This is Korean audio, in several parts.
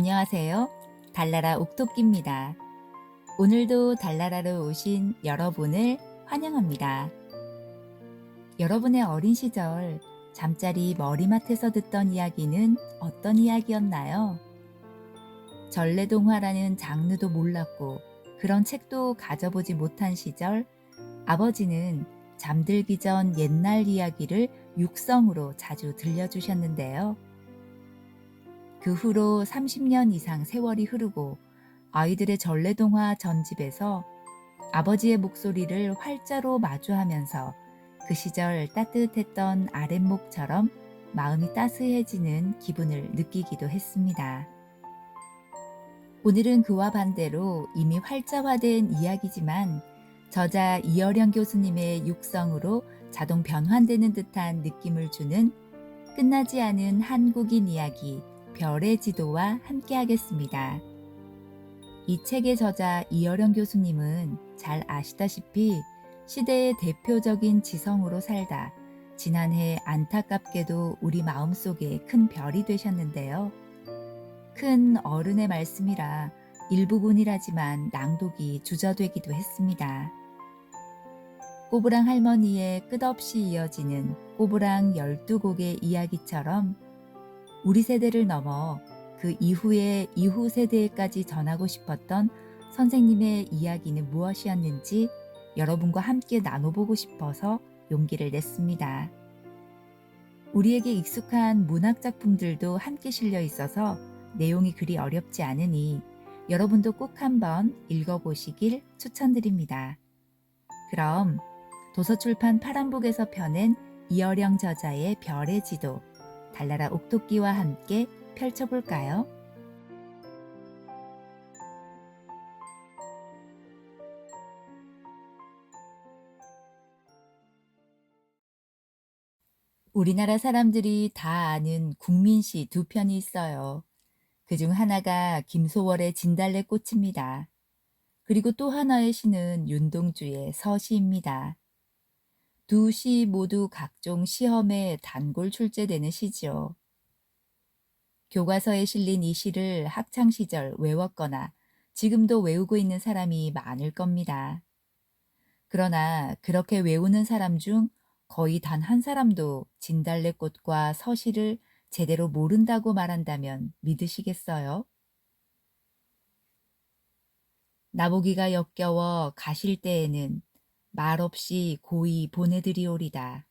안녕하세요. 달나라 옥토끼입니다. 오늘도 달나라로 오신 여러분을 환영합니다. 여러분의 어린 시절 잠자리 머리맡에서 듣던 이야기는 어떤 이야기였나요? 전래동화라는 장르도 몰랐고 그런 책도 가져보지 못한 시절, 아버지는 잠들기 전 옛날 이야기를 육성으로 자주 들려주셨는데요. 그 후로 30년 이상 세월이 흐르고 아이들의 전래동화 전집에서 아버지의 목소리를 활자로 마주하면서 그 시절 따뜻했던 아랫목처럼 마음이 따스해지는 기분을 느끼기도 했습니다. 오늘은 그와 반대로 이미 활자화된 이야기지만 저자 이어령 교수님의 육성으로 자동 변환되는 듯한 느낌을 주는 끝나지 않은 한국인 이야기 별의 지도와 함께 하겠습니다. 이 책의 저자 이어령 교수님은 잘 아시다시피 시대의 대표적인 지성으로 살다 지난해 안타깝게도 우리 마음속에 큰 별이 되셨는데요. 큰 어른의 말씀이라 일부분이라지만 낭독이 주저되기도 했습니다. 꼬부랑 할머니의 끝없이 이어지는 꼬부랑 12곡의 이야기처럼 우리 세대를 넘어 그 이후의 이후 세대에까지 전하고 싶었던 선생님의 이야기는 무엇이었는지 여러분과 함께 나눠보고 싶어서 용기를 냈습니다. 우리에게 익숙한 문학 작품들도 함께 실려 있어서 내용이 그리 어렵지 않으니 여러분도 꼭 한번 읽어보시길 추천드립니다. 그럼 도서출판 파란북에서 펴낸 이어령 저자의 별의 지도, 달나라 옥토끼와 함께 펼쳐볼까요? 우리나라 사람들이 다 아는 국민시 두 편이 있어요. 그중 하나가 김소월의 진달래꽃입니다. 그리고 또 하나의 시는 윤동주의 서시입니다. 두 시 모두 각종 시험에 단골 출제되는 시죠. 교과서에 실린 이 시를 학창시절 외웠거나 지금도 외우고 있는 사람이 많을 겁니다. 그러나 그렇게 외우는 사람 중 거의 단 한 사람도 진달래꽃과 서시를 제대로 모른다고 말한다면 믿으시겠어요? 나보기가 역겨워 가실 때에는 말없이 고이 보내드리오리다.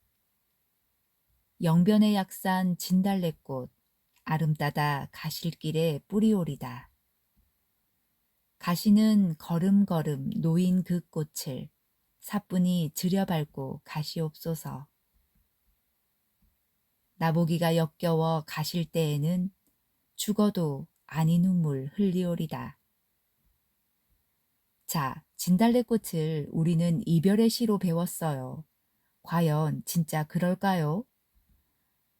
영변의 약산 진달래꽃 아름다다 가실 길에 뿌리오리다. 가시는 걸음걸음 놓인 그 꽃을 사뿐히 들여밟고 가시옵소서. 나보기가 역겨워 가실 때에는 죽어도 아니 눈물 흘리오리다. 자, 진달래꽃을 우리는 이별의 시로 배웠어요. 과연 진짜 그럴까요?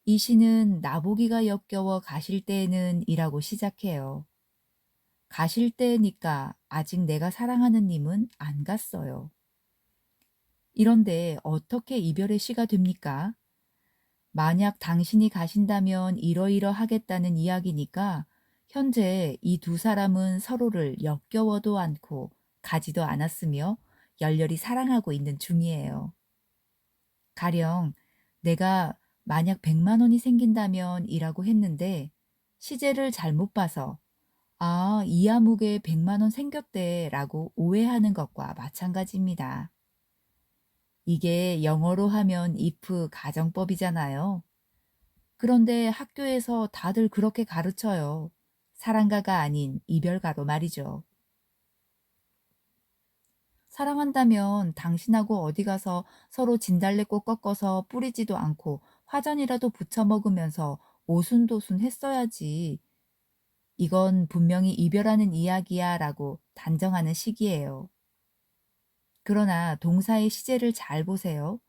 이 시는 나보기가 역겨워 가실 때에는 이라고 시작해요. 가실 때니까 아직 내가 사랑하는 님은 안 갔어요. 이런데 어떻게 이별의 시가 됩니까? 만약 당신이 가신다면 이러이러하겠다는 이야기니까 현재 이 두 사람은 서로를 역겨워도 않고 가지도 않았으며 열렬히 사랑하고 있는 중이에요. 가령 내가 만약 100만 원이 생긴다면 이라고 했는데 시제를 잘못 봐서 아, 이아무개 100만 원 생겼대 라고 오해하는 것과 마찬가지입니다. 이게 영어로 하면 if 가정법이잖아요. 그런데 학교에서 다들 그렇게 가르쳐요. 사랑가가 아닌 이별가로 말이죠. 사랑한다면 당신하고 어디 가서 서로 진달래꽃 꺾어서 뿌리지도 않고 화전이라도 부쳐 먹으면서 오순도순 했어야지. 이건 분명히 이별하는 이야기야 라고 단정하는 시기예요. 그러나 동사의 시제를 잘 보세요.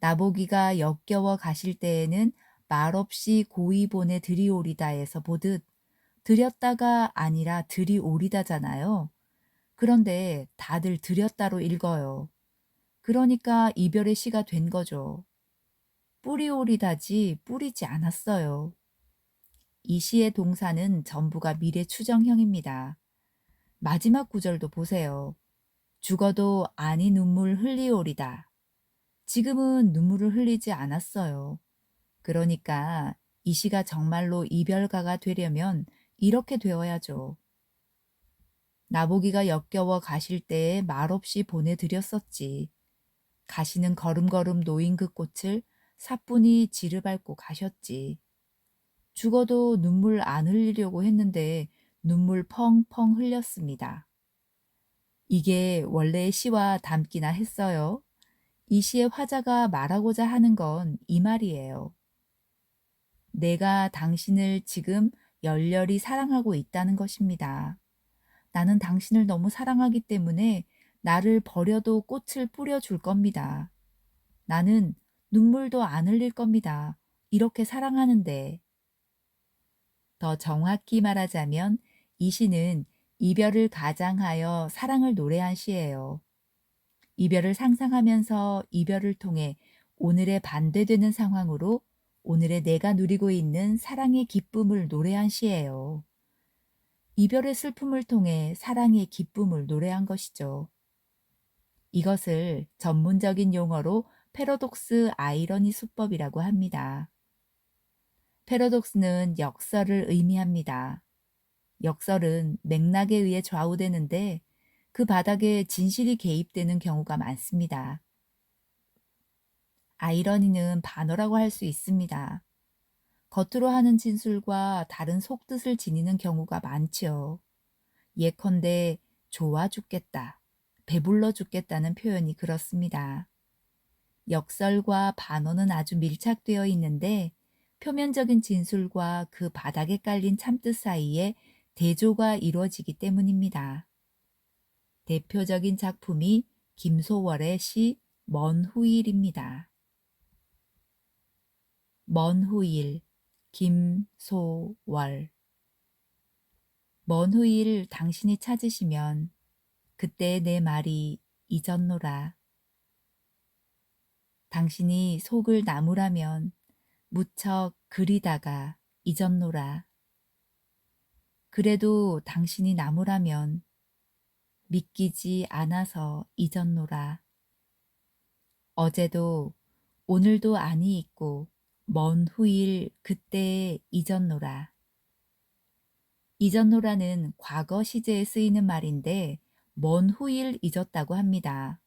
나보기가 역겨워 가실 때에는 말없이 고이 보내 드리오리다에서 보듯 드렸다가 아니라 드리오리다잖아요. 그런데 다들 드렸다로 읽어요. 그러니까 이별의 시가 된 거죠. 뿌리오리다지 뿌리지 않았어요. 이 시의 동사는 전부가 미래 추정형입니다. 마지막 구절도 보세요. 죽어도 아니 눈물 흘리오리다. 지금은 눈물을 흘리지 않았어요. 그러니까 이 시가 정말로 이별가가 되려면 이렇게 되어야죠. 나보기가 역겨워 가실 때에 말없이 보내드렸었지. 가시는 걸음걸음 놓인 그 꽃을 사뿐히 지르밟고 가셨지. 죽어도 눈물 안 흘리려고 했는데 눈물 펑펑 흘렸습니다. 이게 원래의 시와 닮기나 했어요. 이 시의 화자가 말하고자 하는 건 이 말이에요. 내가 당신을 지금 열렬히 사랑하고 있다는 것입니다. 나는 당신을 너무 사랑하기 때문에 나를 버려도 꽃을 뿌려줄 겁니다. 나는 눈물도 안 흘릴 겁니다. 이렇게 사랑하는데. 더 정확히 말하자면 이 시는 이별을 가장하여 사랑을 노래한 시예요. 이별을 상상하면서 이별을 통해 오늘의 반대되는 상황으로 오늘의 내가 누리고 있는 사랑의 기쁨을 노래한 시예요. 이별의 슬픔을 통해 사랑의 기쁨을 노래한 것이죠. 이것을 전문적인 용어로 패러독스 아이러니 수법이라고 합니다. 패러독스는 역설을 의미합니다. 역설은 맥락에 의해 좌우되는데 그 바닥에 진실이 개입되는 경우가 많습니다. 아이러니는 반어라고 할 수 있습니다. 겉으로 하는 진술과 다른 속뜻을 지니는 경우가 많지요. 예컨대 좋아 죽겠다, 배불러 죽겠다는 표현이 그렇습니다. 역설과 반어는 아주 밀착되어 있는데 표면적인 진술과 그 바닥에 깔린 참뜻 사이에 대조가 이루어지기 때문입니다. 대표적인 작품이 김소월의 시 먼 후일입니다. 먼 후일, 김소월. 먼 후일 당신이 찾으시면 그때 내 말이 잊었노라. 당신이 속을 나무라면 무척 그리다가 잊었노라. 그래도 당신이 나무라면 믿기지 않아서 잊었노라. 어제도 오늘도 아니 있고 먼 후일 그때에 잊었노라. 잊었노라는 과거 시제에 쓰이는 말인데 먼 후일 잊었다고 합니다.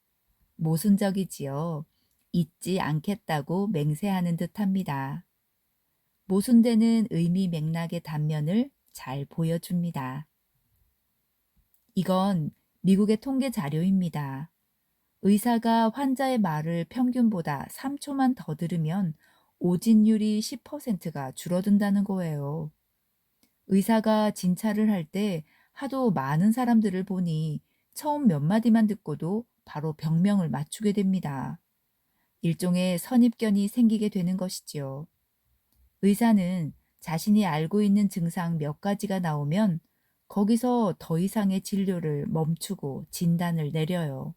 모순적이지요. 잊지 않겠다고 맹세하는 듯합니다. 모순되는 의미 맥락의 단면을 잘 보여줍니다. 이건 미국의 통계 자료입니다. 의사가 환자의 말을 평균보다 3초만 더 들으면 오진율이 10%가 줄어든다는 거예요. 의사가 진찰을 할 때 하도 많은 사람들을 보니 처음 몇 마디만 듣고도 바로 병명을 맞추게 됩니다. 일종의 선입견이 생기게 되는 것이지요. 의사는 자신이 알고 있는 증상 몇 가지가 나오면 거기서 더 이상의 진료를 멈추고 진단을 내려요.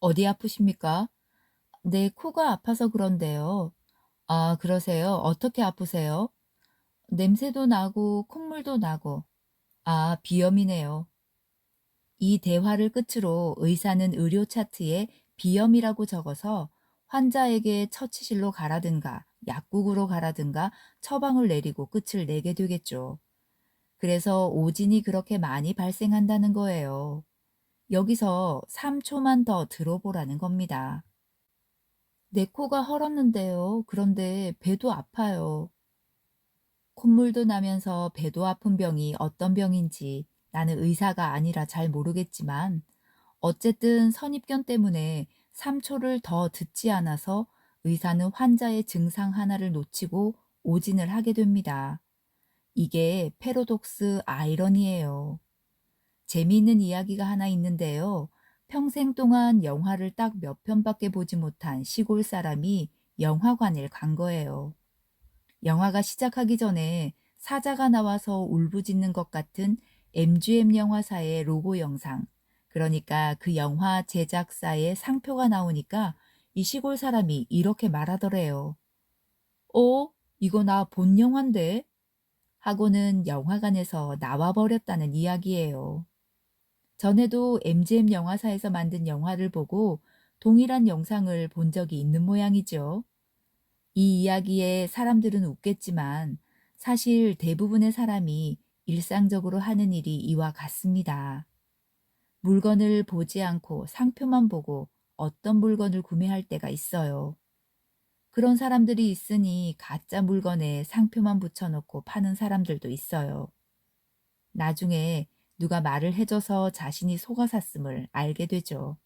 어디 아프십니까? 네, 코가 아파서 그런데요. 아, 그러세요? 어떻게 아프세요? 냄새도 나고 콧물도 나고. 아, 비염이네요. 이 대화를 끝으로 의사는 의료 차트에 비염이라고 적어서 환자에게 처치실로 가라든가 약국으로 가라든가 처방을 내리고 끝을 내게 되겠죠. 그래서 오진이 그렇게 많이 발생한다는 거예요. 여기서 3초만 더 들어보라는 겁니다. 내 코가 헐었는데요. 그런데 배도 아파요. 콧물도 나면서 배도 아픈 병이 어떤 병인지 나는 의사가 아니라 잘 모르겠지만 어쨌든 선입견 때문에 3초를 더 듣지 않아서 의사는 환자의 증상 하나를 놓치고 오진을 하게 됩니다. 이게 패러독스 아이러니예요. 재미있는 이야기가 하나 있는데요. 평생 동안 영화를 딱 몇 편밖에 보지 못한 시골 사람이 영화관을 간 거예요. 영화가 시작하기 전에 사자가 나와서 울부짖는 것 같은 MGM 영화사의 로고 영상, 그러니까 그 영화 제작사의 상표가 나오니까 이 시골 사람이 이렇게 말하더래요. 어? 이거 나 본 영화인데? 하고는 영화관에서 나와버렸다는 이야기예요. 전에도 MGM 영화사에서 만든 영화를 보고 동일한 영상을 본 적이 있는 모양이죠. 이 이야기에 사람들은 웃겠지만 사실 대부분의 사람이 일상적으로 하는 일이 이와 같습니다. 물건을 보지 않고 상표만 보고 어떤 물건을 구매할 때가 있어요. 그런 사람들이 있으니 가짜 물건에 상표만 붙여놓고 파는 사람들도 있어요. 나중에 누가 말을 해줘서 자신이 속아 샀음을 알게 되죠.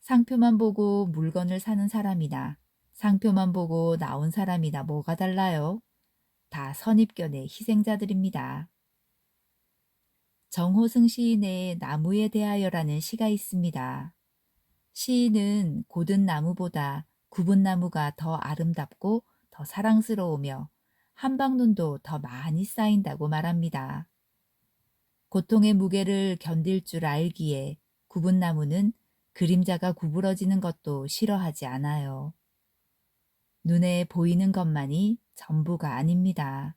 상표만 보고 물건을 사는 사람이나 상표만 보고 나온 사람이나 뭐가 달라요? 다 선입견의 희생자들입니다. 정호승 시인의 나무에 대하여라는 시가 있습니다. 시인은 고든 나무보다 굽은 나무가 더 아름답고 더 사랑스러우며 한방눈도 더 많이 쌓인다고 말합니다. 고통의 무게를 견딜 줄 알기에 굽은 나무는 그림자가 구부러지는 것도 싫어하지 않아요. 눈에 보이는 것만이 전부가 아닙니다.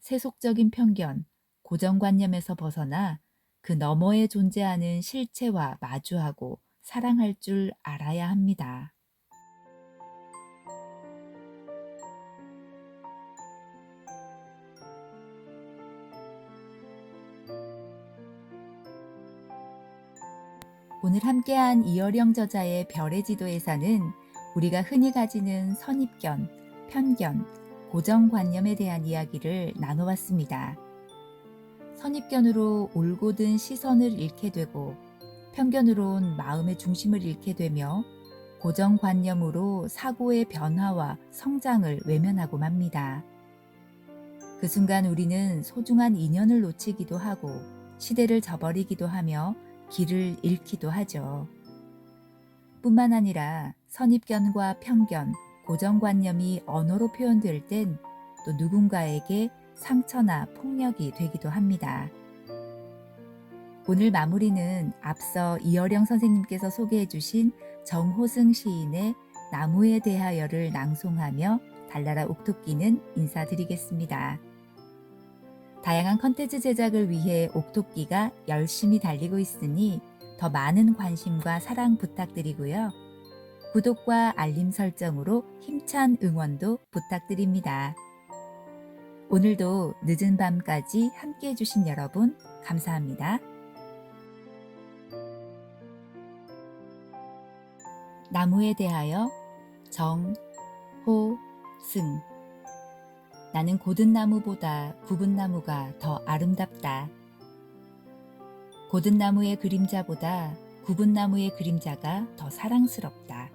세속적인 편견, 고정관념에서 벗어나 그 너머에 존재하는 실체와 마주하고 사랑할 줄 알아야 합니다. 오늘 함께한 이어령 저자의 별의 지도에서는 우리가 흔히 가지는 선입견, 편견, 고정관념에 대한 이야기를 나눠봤습니다. 선입견으로 올곧은 시선을 잃게 되고 편견으론 마음의 중심을 잃게 되며 고정관념으로 사고의 변화와 성장을 외면하고 맙니다. 그 순간 우리는 소중한 인연을 놓치기도 하고 시대를 저버리기도 하며 길을 잃기도 하죠. 뿐만 아니라 선입견과 편견, 고정관념이 언어로 표현될 땐 또 누군가에게 상처나 폭력이 되기도 합니다. 오늘 마무리는 앞서 이어령 선생님께서 소개해 주신 정호승 시인의 나무에 대하여를 낭송하며 달나라 옥토끼는 인사드리겠습니다. 다양한 컨텐츠 제작을 위해 옥토끼가 열심히 달리고 있으니 더 많은 관심과 사랑 부탁드리고요. 구독과 알림 설정으로 힘찬 응원도 부탁드립니다. 오늘도 늦은 밤까지 함께 해주신 여러분 감사합니다. 나무에 대하여 정호승. 나는 고든 나무보다 굽은 나무가 더 아름답다. 고든 나무의 그림자보다 굽은 나무의 그림자가 더 사랑스럽다.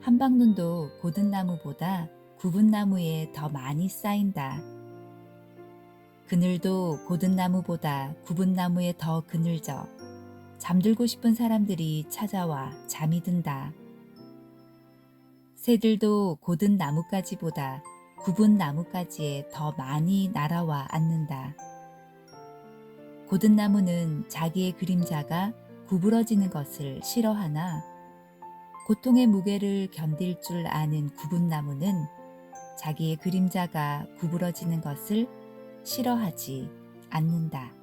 한방눈도 고든 나무보다 굽은 나무에 더 많이 쌓인다. 그늘도 고든 나무보다 굽은 나무에 더 그늘져 잠들고 싶은 사람들이 찾아와 잠이 든다. 새들도 고든 나뭇가지보다 굽은 나뭇가지에 더 많이 날아와 앉는다. 고든 나무는 자기의 그림자가 구부러지는 것을 싫어하나 고통의 무게를 견딜 줄 아는 굽은 나무는 자기의 그림자가 구부러지는 것을 싫어하지 않는다.